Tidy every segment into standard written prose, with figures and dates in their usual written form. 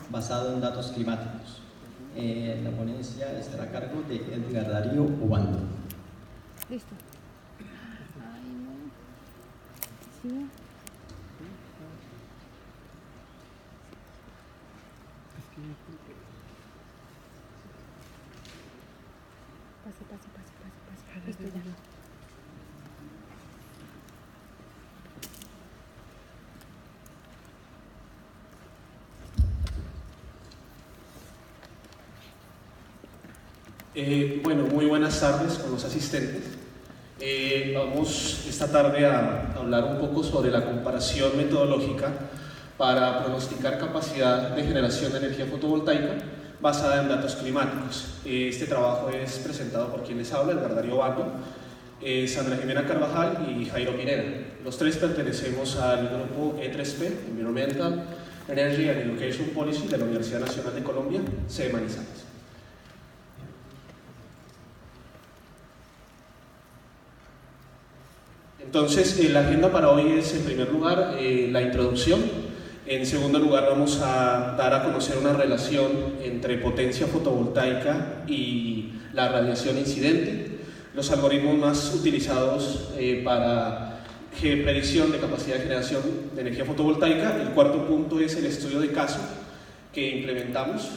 basado en datos climáticos. La ponencia estará a cargo de Edgar Darío Obando. Listo. Ay, no. Sí. Pase. Listo, ya. Bueno, muy buenas tardes con los asistentes. Vamos esta tarde a hablar un poco sobre la comparación metodológica para pronosticar capacidad de generación de energía fotovoltaica basada en datos climáticos. Este trabajo es presentado por quien les habla, Edgar Darío Obando, Sandra Jimena Carvajal y Jairo Pineda. Los tres pertenecemos al grupo E3P, Environmental, Energy and Education Policy de la Universidad Nacional de Colombia, sede Manizales. Entonces, la agenda para hoy es, en primer lugar, la introducción. En segundo lugar, vamos a dar a conocer una relación entre potencia fotovoltaica y la radiación incidente, los algoritmos más utilizados para predicción de capacidad de generación de energía fotovoltaica. El cuarto punto es el estudio de caso que implementamos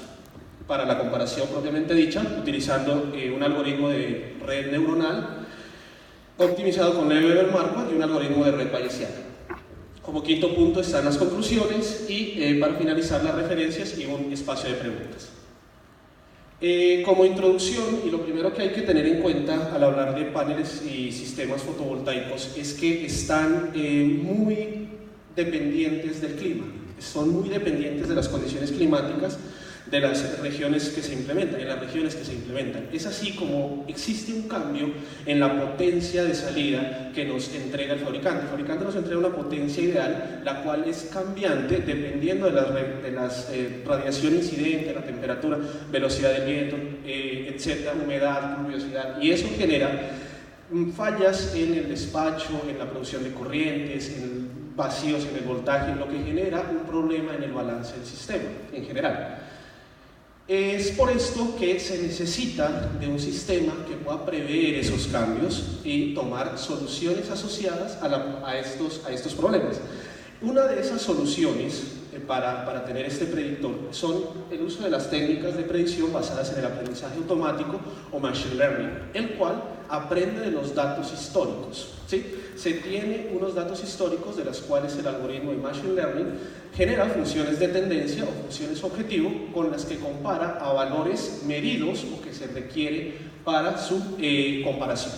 para la comparación propiamente dicha, utilizando un algoritmo de red neuronal optimizado con Weber-Marquardt y un algoritmo de red bayesiana. Como quinto punto están las conclusiones y para finalizar las referencias y un espacio de preguntas. Como introducción, y lo primero que hay que tener en cuenta al hablar de paneles y sistemas fotovoltaicos es que están muy dependientes del clima, son muy dependientes de las condiciones climáticas de las regiones que se implementan, en las regiones que se implementan. Es así como existe un cambio en la potencia de salida que nos entrega el fabricante. El fabricante nos entrega una potencia ideal, la cual es cambiante dependiendo de las radiación incidente, la temperatura, velocidad del viento, etcétera, humedad, pluviosidad, y eso genera fallas en el despacho, en la producción de corrientes, en vacíos en el voltaje, lo que genera un problema en el balance del sistema en general. Es por esto que se necesita de un sistema que pueda prever esos cambios y tomar soluciones asociadas a estos problemas. Una de esas soluciones para tener este predictor son el uso de las técnicas de predicción basadas en el aprendizaje automático o machine learning, el cual aprende de los datos históricos, ¿sí? Se tiene unos datos históricos de los cuales el algoritmo de machine learning genera funciones de tendencia o funciones objetivo con las que compara a valores medidos o que se requiere para su comparación.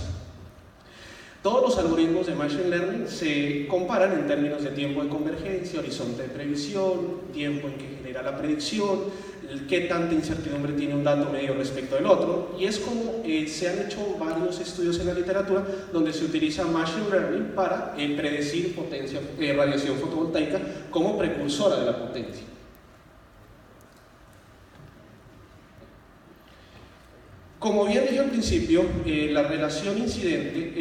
Todos los algoritmos de Machine Learning se comparan en términos de tiempo de convergencia, horizonte de previsión, tiempo en que genera la predicción, qué tanta incertidumbre tiene un dato medio respecto del otro, y es como se han hecho varios estudios en la literatura donde se utiliza Machine Learning para predecir radiación fotovoltaica como precursora de la potencia. Como bien dije al principio, la radiación incidente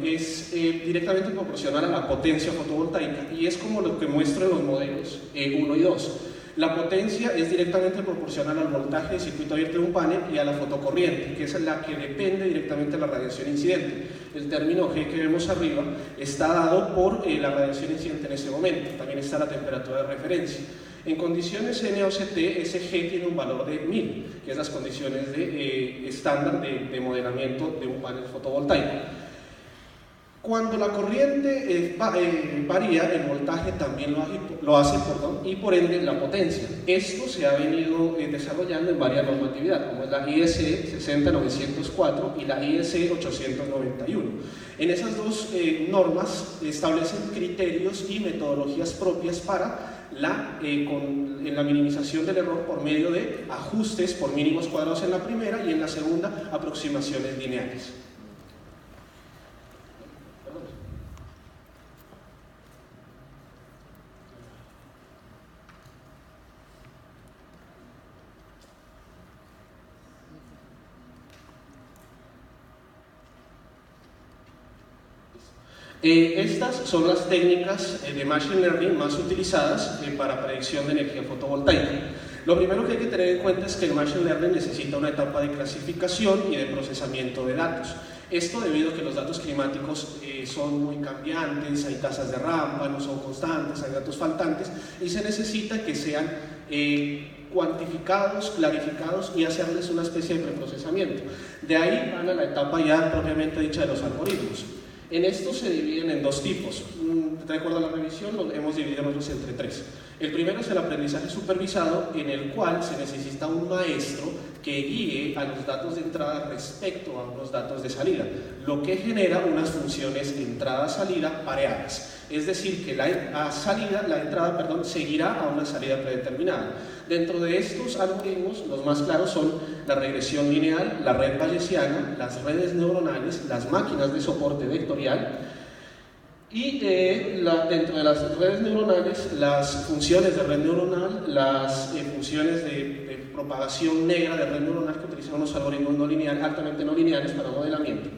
es directamente proporcional a la potencia fotovoltaica y es como lo que muestro en los modelos 1 y 2. La potencia es directamente proporcional al voltaje de circuito abierto de un panel y a la fotocorriente, que es la que depende directamente de la radiación incidente. El término G que vemos arriba está dado por la radiación incidente en ese momento. También está la temperatura de referencia. En condiciones NOCT, ese G tiene un valor de 1000, que es las condiciones estándar de modelamiento de un panel fotovoltaico. Cuando la corriente varía, el voltaje también lo hace, y por ende la potencia. Esto se ha venido desarrollando en varias normatividades, como es la IEC 60904 y la IEC 891. En esas dos normas establecen criterios y metodologías propias para en la minimización del error por medio de ajustes por mínimos cuadrados en la primera y en la segunda aproximaciones lineales. Estas son las técnicas de Machine Learning más utilizadas para predicción de energía fotovoltaica. Lo primero que hay que tener en cuenta es que el Machine Learning necesita una etapa de clasificación y de procesamiento de datos. Esto debido a que los datos climáticos son muy cambiantes, hay tasas de rampa, no son constantes, hay datos faltantes y se necesita que sean cuantificados, clarificados y hacerles una especie de preprocesamiento. De ahí van a la etapa ya propiamente dicha de los algoritmos. En estos se dividen en dos tipos. De acuerdo a la revisión, hemos dividido entre tres. El primero es el aprendizaje supervisado, en el cual se necesita un maestro que guíe a los datos de entrada respecto a unos datos de salida, lo que genera unas funciones entrada-salida pareadas. Es decir, que la entrada seguirá a una salida predeterminada. Dentro de estos algoritmos, los más claros son la regresión lineal, la red bayesiana, las redes neuronales, las máquinas de soporte vectorial y dentro de las redes neuronales, las funciones de red neuronal, las funciones de propagación negra de red neuronal que utilizan unos algoritmos no lineales, altamente no lineales para modelamiento.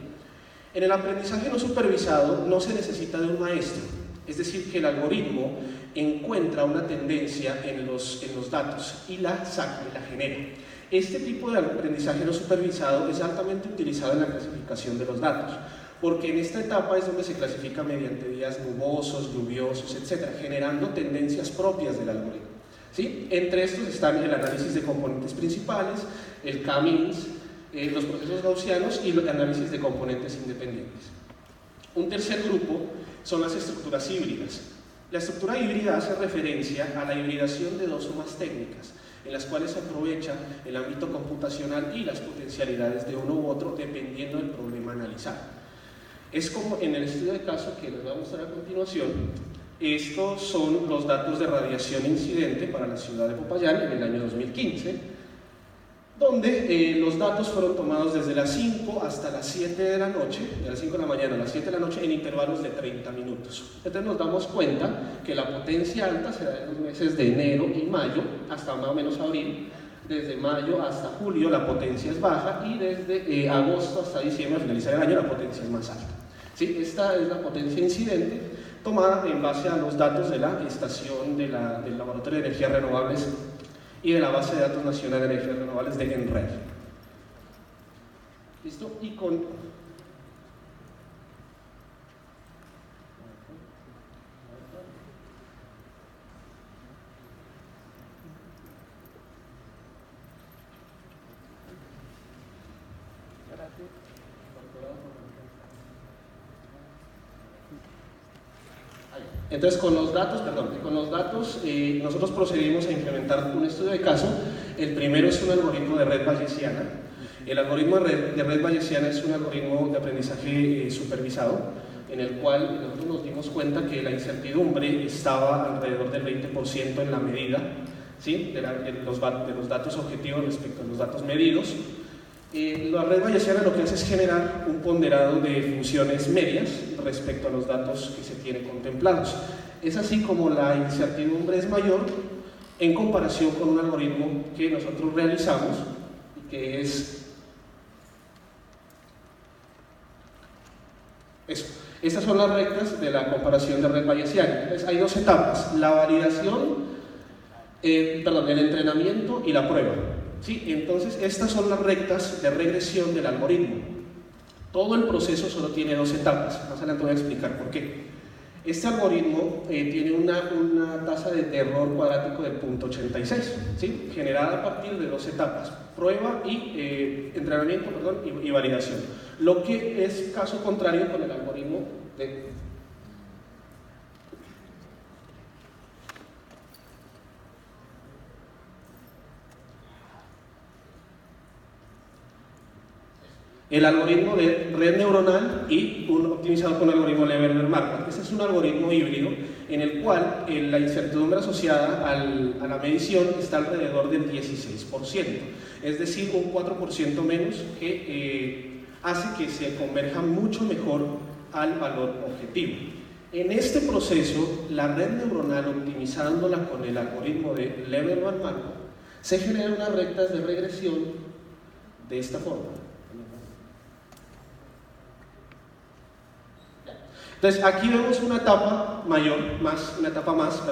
En el aprendizaje no supervisado no se necesita de un maestro, es decir, que el algoritmo encuentra una tendencia en los datos y la saca y la genera. Este tipo de aprendizaje no supervisado es altamente utilizado en la clasificación de los datos, porque en esta etapa es donde se clasifica mediante días nubosos, lluviosos, etc., generando tendencias propias del algoritmo. ¿Sí? Entre estos están el análisis de componentes principales, el K-means, los procesos gaussianos y el análisis de componentes independientes. Un tercer grupo son las estructuras híbridas. La estructura híbrida hace referencia a la hibridación de dos o más técnicas, en las cuales se aprovecha el ámbito computacional y las potencialidades de uno u otro dependiendo del problema analizado. Es como en el estudio de caso que les voy a mostrar a continuación. Estos son los datos de radiación incidente para la ciudad de Popayán en el año 2015, donde los datos fueron tomados desde las 5 hasta las 7 de la noche, de las 5 de la mañana a las 7 de la noche en intervalos de 30 minutos. Entonces nos damos cuenta que la potencia alta se da en los meses de enero y mayo hasta más o menos abril. Desde mayo hasta julio la potencia es baja y desde agosto hasta diciembre, al finalizar el año, la potencia es más alta. ¿Sí? Esta es la potencia incidente tomada en base a los datos de la estación del Laboratorio de Energías Renovables y de la base de datos nacional de energías renovables de ENRED. ¿Listo? Y con... Entonces, con los datos, nosotros procedimos a implementar un estudio de caso. El primero es un algoritmo de red bayesiana. El algoritmo de red bayesiana es un algoritmo de aprendizaje supervisado, en el cual nosotros nos dimos cuenta que la incertidumbre estaba alrededor del 20% en la medida, ¿sí?, de los datos objetivos respecto a los datos medidos. La red bayesiana lo que hace es generar un ponderado de funciones medias respecto a los datos que se tienen contemplados. Es así como la incertidumbre es mayor en comparación con un algoritmo que nosotros realizamos, que es eso. Estas son las rectas de la comparación de red bayesiana. Entonces, hay dos etapas: la validación, el entrenamiento y la prueba. ¿Sí? Entonces, estas son las rectas de regresión del algoritmo. Todo el proceso solo tiene dos etapas. Más adelante voy a explicar por qué. Este algoritmo tiene una tasa de error cuadrático de 0.86, ¿sí?, generada a partir de dos etapas: prueba y entrenamiento, y validación. Lo que es caso contrario con el algoritmo de... El algoritmo de red neuronal y optimizado con el algoritmo de Weber-Markov. Este es un algoritmo híbrido en el cual la incertidumbre asociada a la medición está alrededor del 16%, es decir, un 4% menos, que hace que se converja mucho mejor al valor objetivo. En este proceso, la red neuronal, optimizándola con el algoritmo de Weber-Markov, se generan unas rectas de regresión de esta forma. Entonces aquí vemos una etapa más,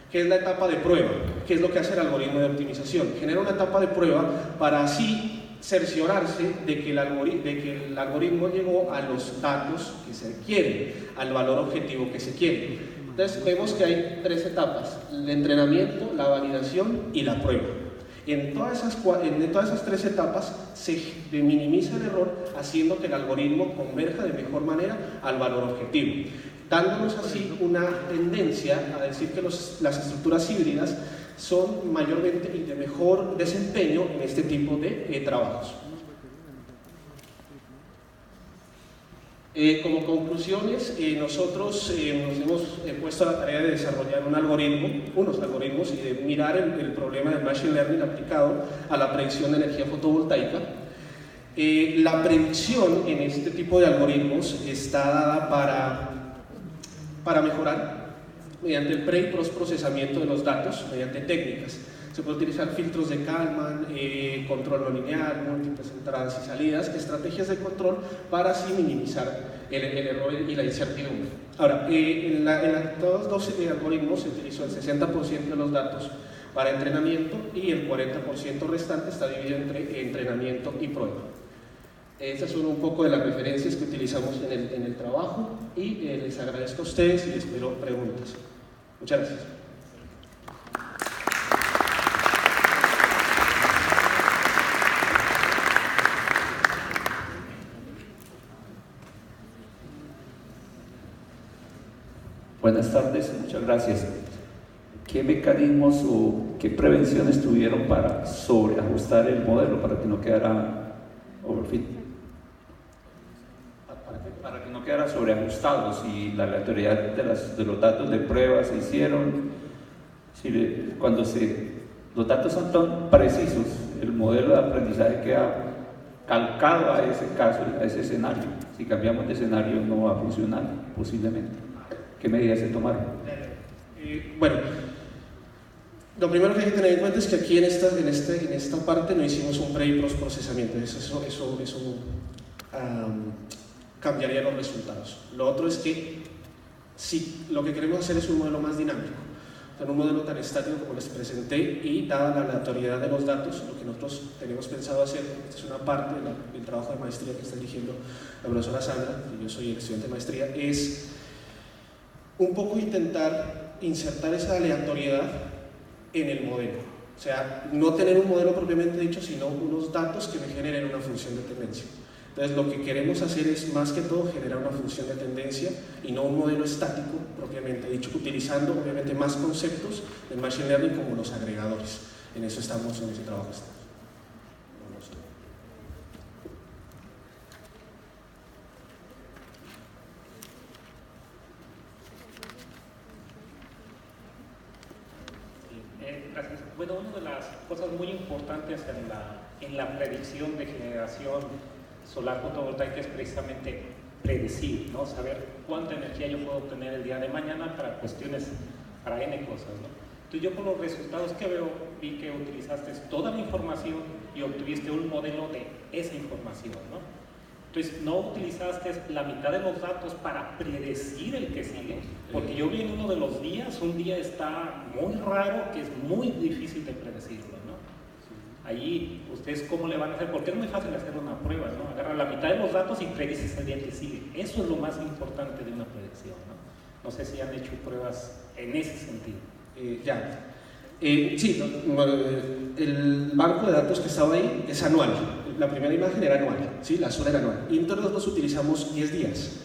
que es la etapa de prueba, que es lo que hace el algoritmo de optimización. Genera una etapa de prueba para así cerciorarse de que el algoritmo llegó a los datos que se quieren, al valor objetivo que se quiere. Entonces vemos que hay 3 etapas: el entrenamiento, la validación y la prueba. En todas esas 3 etapas se minimiza el error, haciendo que el algoritmo converja de mejor manera al valor objetivo, dándonos así una tendencia a decir que las estructuras híbridas son mayormente y de mejor desempeño en este tipo de trabajos. Como conclusiones, nosotros nos hemos puesto a la tarea de desarrollar unos algoritmos y de mirar el problema del Machine Learning aplicado a la predicción de energía fotovoltaica. La predicción en este tipo de algoritmos está dada para mejorar mediante el pre y post procesamiento de los datos, mediante técnicas. Se puede utilizar filtros de Kalman, control no lineal, múltiples entradas y salidas, estrategias de control para así minimizar el error y la incertidumbre. Ahora, en todos los algoritmos se utilizó el 60% de los datos para entrenamiento y el 40% restante está dividido entre entrenamiento y prueba. Estas son un poco de las referencias que utilizamos en el trabajo y les agradezco a ustedes y espero preguntas. Muchas gracias. Buenas tardes, muchas gracias. ¿Qué mecanismos o qué prevenciones tuvieron para sobreajustar el modelo para que no quedara overfit? Para que no quedara sobreajustado, si la aleatoriedad de los datos de prueba se hicieron, cuando los datos son tan precisos, el modelo de aprendizaje queda calcado a ese caso, a ese escenario. Si cambiamos de escenario no va a funcionar, posiblemente. ¿Qué medidas se tomaron? Bueno, lo primero que hay que tener en cuenta es que aquí en esta parte no hicimos un pre y post procesamiento. Eso cambiaría los resultados. Lo otro es que si lo que queremos hacer es un modelo más dinámico, en un modelo tan estático como les presenté, y dada la aleatoriedad de los datos, lo que nosotros tenemos pensado hacer, esta es una parte del trabajo de maestría que está dirigiendo la profesora Sandra, y yo soy el estudiante de maestría, es un poco intentar insertar esa aleatoriedad en el modelo. O sea, no tener un modelo propiamente dicho, sino unos datos que me generen una función de tendencia. Entonces, lo que queremos hacer es, más que todo, generar una función de tendencia y no un modelo estático propiamente dicho, utilizando obviamente más conceptos del Machine Learning como los agregadores. En eso estamos, en ese trabajo estamos. Gracias. Bueno, una de las cosas muy importantes en la predicción de generación solar fotovoltaica es precisamente predecir, ¿no? Saber cuánta energía yo puedo obtener el día de mañana para N cosas, ¿no? Entonces yo con los resultados que veo, vi que utilizaste toda la información y obtuviste un modelo de esa información, ¿no? Entonces no utilizaste la mitad de los datos para predecir el que sigue, porque yo vi en uno de los días, un día está muy raro que es muy difícil de predecirlo, ¿no? Allí, ¿ustedes cómo le van a hacer? Porque es muy fácil hacer una prueba, ¿no? Agarrar la mitad de los datos y predices el día que sigue. Eso es lo más importante de una predicción, ¿no? No sé si han hecho pruebas en ese sentido. Sí, el banco de datos que estaba ahí es anual. La primera imagen era anual, ¿sí? La azul era anual. Y entonces nosotros utilizamos 10 días.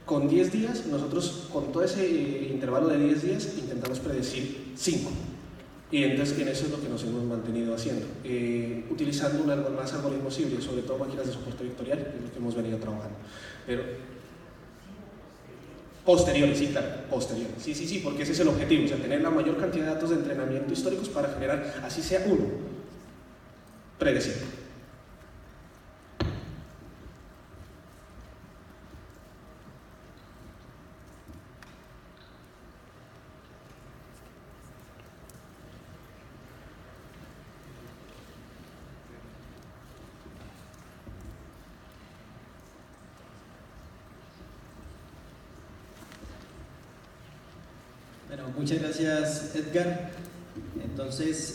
Con 10 días, nosotros con todo ese intervalo de 10 días intentamos predecir 5. Y entonces en eso es lo que nos hemos mantenido haciendo, utilizando más algoritmos híbridos, sobre todo máquinas de soporte vectorial, que es lo que hemos venido trabajando. Pero posteriores, sí, claro, posteriores. Sí, porque ese es el objetivo, o sea, tener la mayor cantidad de datos de entrenamiento históricos para generar, así sea uno, predecible. Muchas gracias, Edgar. Entonces,